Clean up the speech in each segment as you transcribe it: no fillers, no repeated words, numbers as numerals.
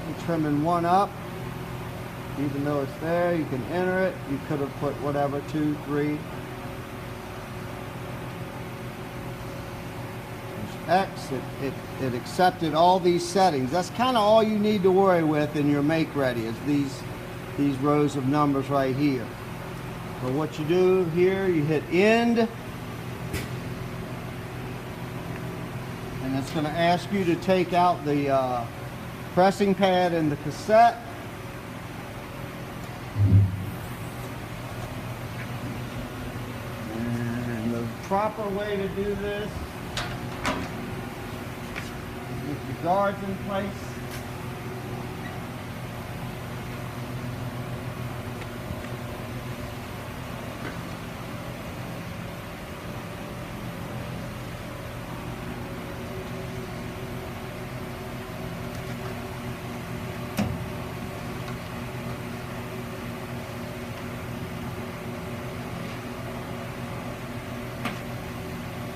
You're trimming one up. Even though it's there, you can enter it. You could have put whatever, 2, 3. X, it accepted all these settings. That's kind of all you need to worry with in your make ready is these rows of numbers right here. So what you do here, you hit end, and it's going to ask you to take out the pressing pad and the cassette. And the proper way to do this, with your guards in place.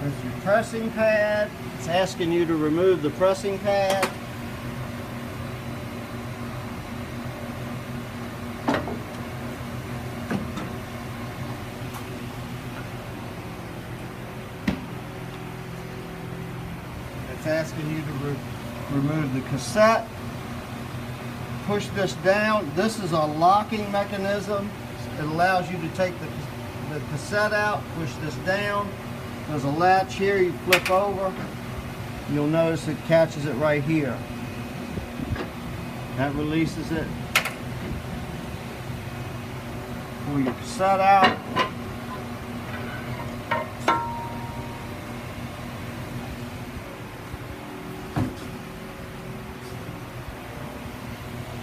There's your pressing pad. It's asking you to remove the pressing pad. It's asking you to remove the cassette. Push this down. This is a locking mechanism. It allows you to take the cassette out, push this down. There's a latch here, you flip over. You'll notice it catches it right here. That releases it. Pull your cassette out.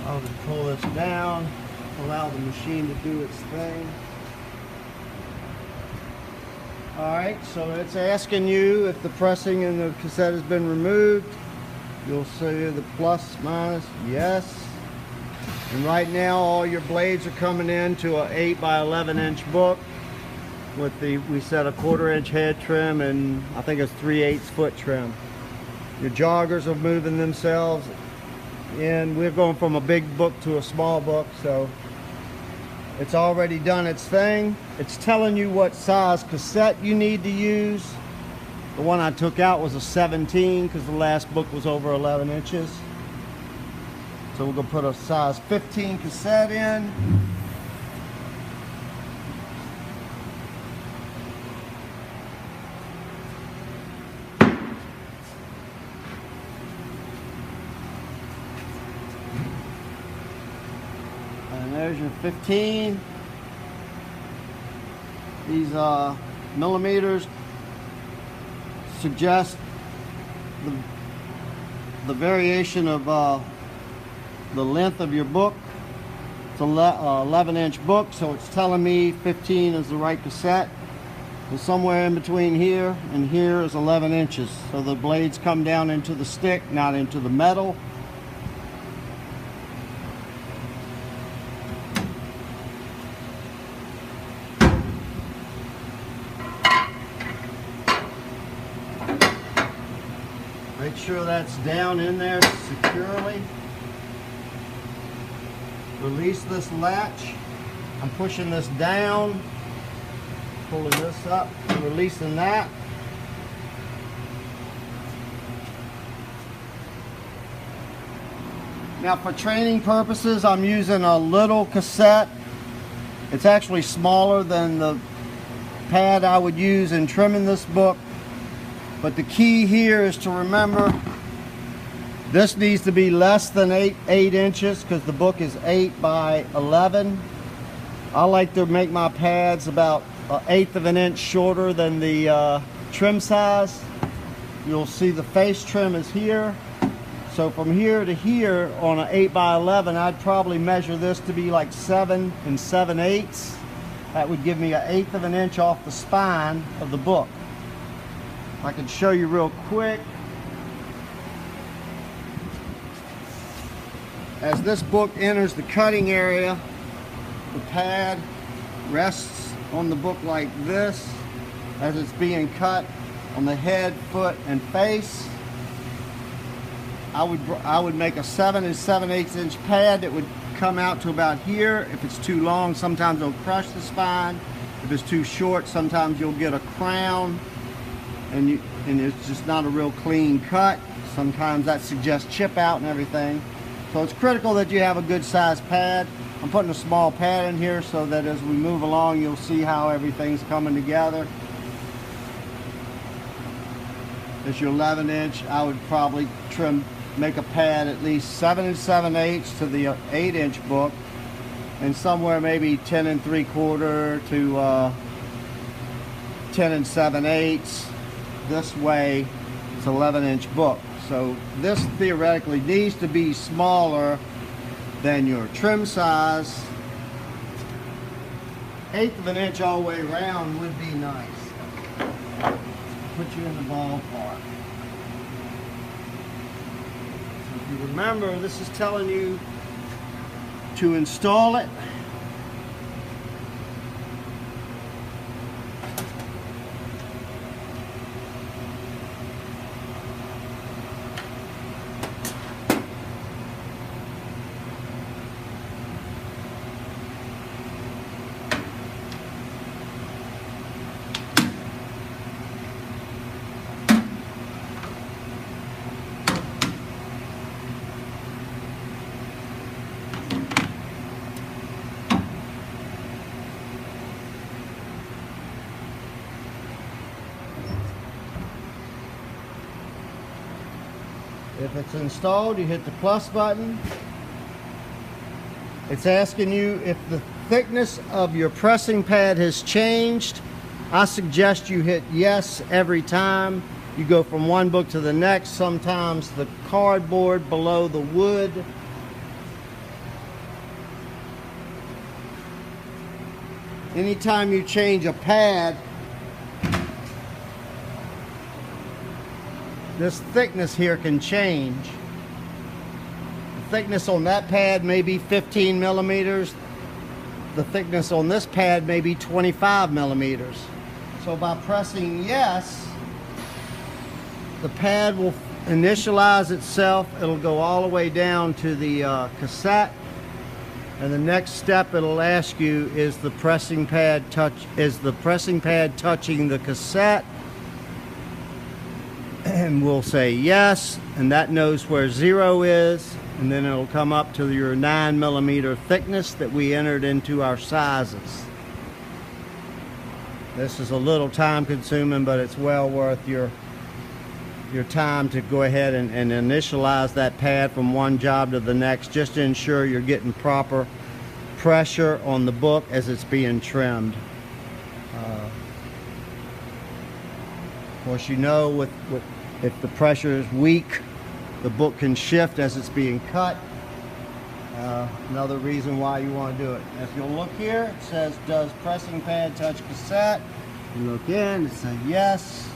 I'll just pull this down, allow the machine to do its thing. Alright, so it's asking you if the pressing and the cassette has been removed. You'll see the plus, minus, yes. And right now all your blades are coming into an 8 by 11 inch book with we set a 1/4 inch head trim and I think it's 3/8 foot trim. Your joggers are moving themselves in. We're going from a big book to a small book, so it's already done its thing. It's telling you what size cassette you need to use. The one I took out was a 17 because the last book was over 11 inches. So we're going to put a size 15 cassette in. And there's your 15. These millimeters suggest the variation of the length of your book. It's an 11 inch book, so it's telling me 15 is the right cassette. So somewhere in between here and here is 11 inches. So the blades come down into the stick, not into the metal. Make sure that's down in there securely. Release this latch. I'm pushing this down, pulling this up, and releasing that. Now for training purposes, I'm using a little cassette. It's actually smaller than the pad I would use in trimming this book. But the key here is to remember this needs to be less than 8 inches because the book is 8 by 11. I like to make my pads about 1/8 of an inch shorter than the trim size. You'll see the face trim is here. So from here to here on an 8 by 11, I'd probably measure this to be like 7 7/8. That would give me 1/8 of an inch off the spine of the book. I can show you real quick. As this book enters the cutting area, the pad rests on the book like this as it's being cut on the head, foot, and face. I would make a 7 7/8 inch pad that would come out to about here. If it's too long, sometimes it'll crush the spine. If it's too short, sometimes you'll get a crown and it's just not a real clean cut. Sometimes that suggests chip out and everything. So it's critical that you have a good sized pad. I'm putting a small pad in here so that as we move along, you'll see how everything's coming together. It's your 11 inch. I would probably make a pad at least 7 7/8 to the 8 inch book, and somewhere maybe 10 3/4 to 10 7/8. This way, it's 11 inch book. So this theoretically needs to be smaller than your trim size. 1/8 of an inch all the way around would be nice. Put you in the ballpark. So if you remember, this is telling you to install it. If it's installed, you hit the plus button. It's asking you if the thickness of your pressing pad has changed. I suggest you hit yes every time. You go from one book to the next. Sometimes the cardboard below the wood anytime you change a pad, this thickness here can change. The thickness on that pad may be 15 millimeters. The thickness on this pad may be 25 millimeters. So by pressing yes, the pad will initialize itself. It'll go all the way down to the cassette. And the next step it'll ask you, is the pressing pad touching the cassette? And we'll say yes, and that knows where 0 is, and then it'll come up to your 9 millimeter thickness that we entered into our sizes. This is a little time consuming, but it's well worth your time to go ahead and initialize that pad from one job to the next, just to ensure you're getting proper pressure on the book as it's being trimmed. Of course, you know, if the pressure is weak, the book can shift as it's being cut. Another reason why you want to do it. If you'll look here, it says, does pressing pad touch cassette? You look in, it says yes.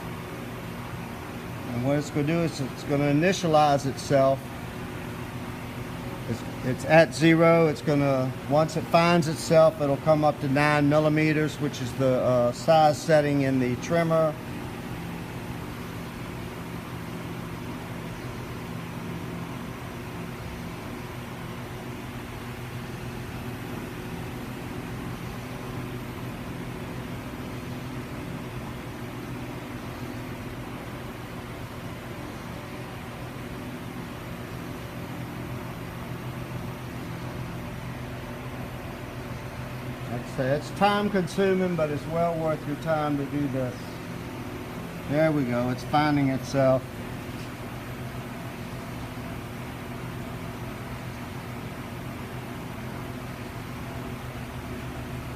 And what it's going to do is it's going to initialize itself. It's at 0. It's going to, once it finds itself, it'll come up to 9 millimeters, which is the size setting in the trimmer. It's time consuming, but it's well worth your time to do this. There we go, it's finding itself.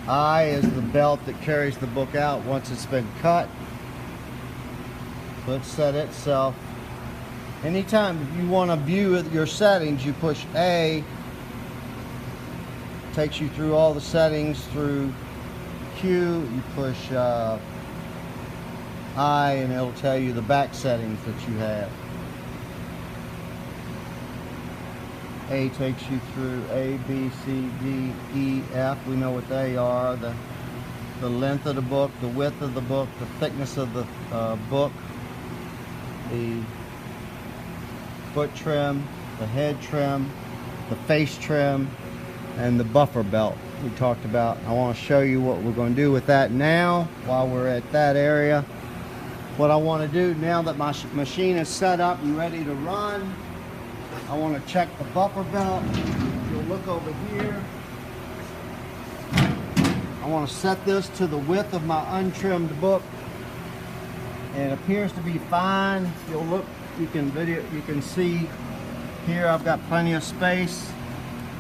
I is the belt that carries the book out once it's been cut. So it's set itself. Anytime you want to view your settings, you push A. Takes you through all the settings. Through Q, you push I, and it'll tell you the back settings that you have. A takes you through A, B, C, D, E, F. We know what they are. The length of the book, the width of the book, the thickness of the book, the foot trim, the head trim, the face trim, and the buffer belt we talked about. I want to show you what we're going to do with that now while we're at that area. What I want to do now that my machine is set up and ready to run, I want to check the buffer belt. You'll look over here. I want to set this to the width of my untrimmed book. And it appears to be fine. If you'll look, you can see here I've got plenty of space.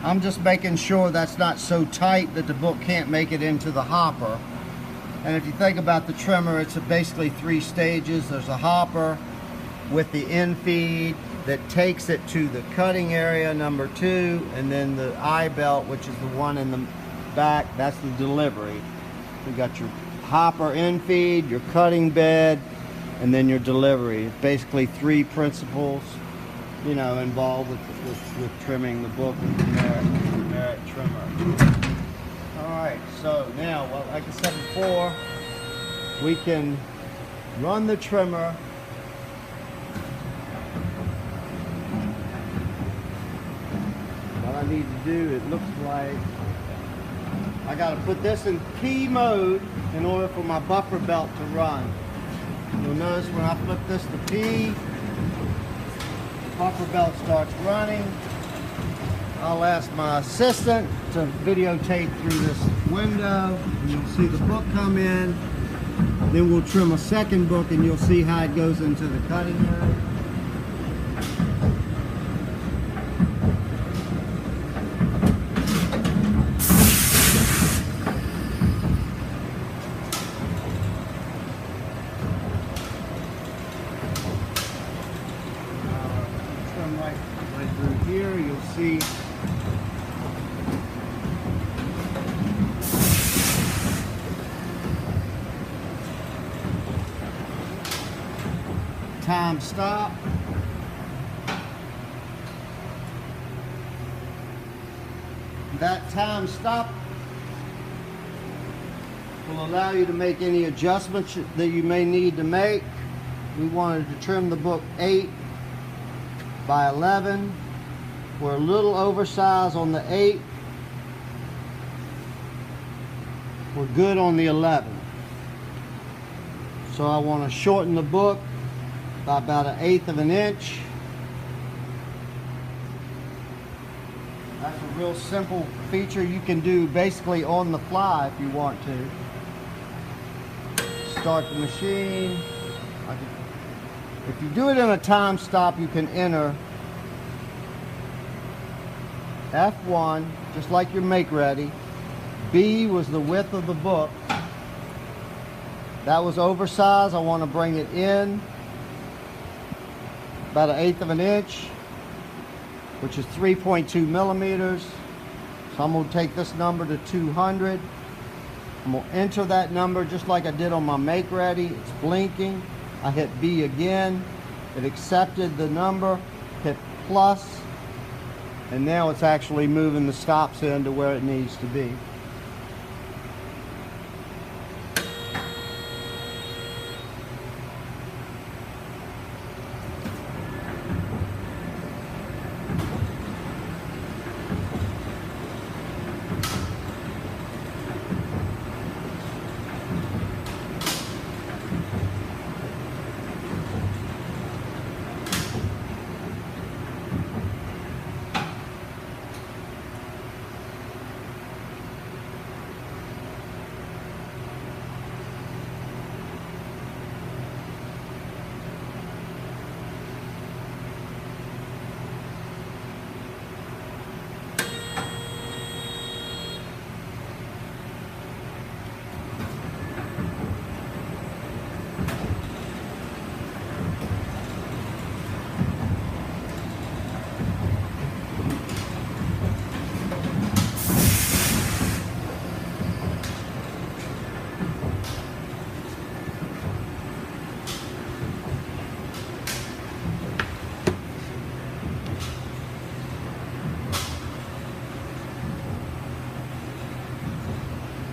I'm just making sure that's not so tight that the book can't make it into the hopper. And if you think about the trimmer, it's basically 3 stages. There's a hopper with the infeed that takes it to the cutting area, number 2, and then the eye belt, which is the one in the back, that's the delivery. You got your hopper infeed, your cutting bed, and then your delivery. It's basically 3 principles, you know, involved with trimming the book with the Merit trimmer. Alright, so now, well, like I said before, we can run the trimmer. What I need to do, it looks like I got to put this in P mode in order for my buffer belt to run. You'll notice when I flip this to P, the buffer belt starts running. I'll ask my assistant to videotape through this window, and you'll see the book come in. Then we'll trim a second book, and you'll see how it goes into the cutting area. Trim right through here. You'll see time stop. That time stop will allow you to make any adjustments that you may need to make. We wanted to trim the book 8 by 11. We're a little oversized on the 8. We're good on the 11. So I want to shorten the book by about 1/8 of an inch. That's a real simple feature you can do basically on the fly if you want to. Start the machine. If you do it in a time stop, you can enter F1, just like your make ready. B was the width of the book. That was oversized. I want to bring it in about 1/8 of an inch, which is 3.2 millimeters. So I'm going to take this number to 200. I'm going to enter that number just like I did on my make ready. It's blinking. I hit B again. It accepted the number, hit plus, and now it's actually moving the stops in to where it needs to be.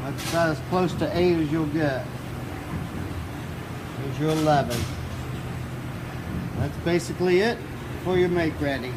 That's about as close to 8 as you'll get. Here's your 11. That's basically it. for your make ready.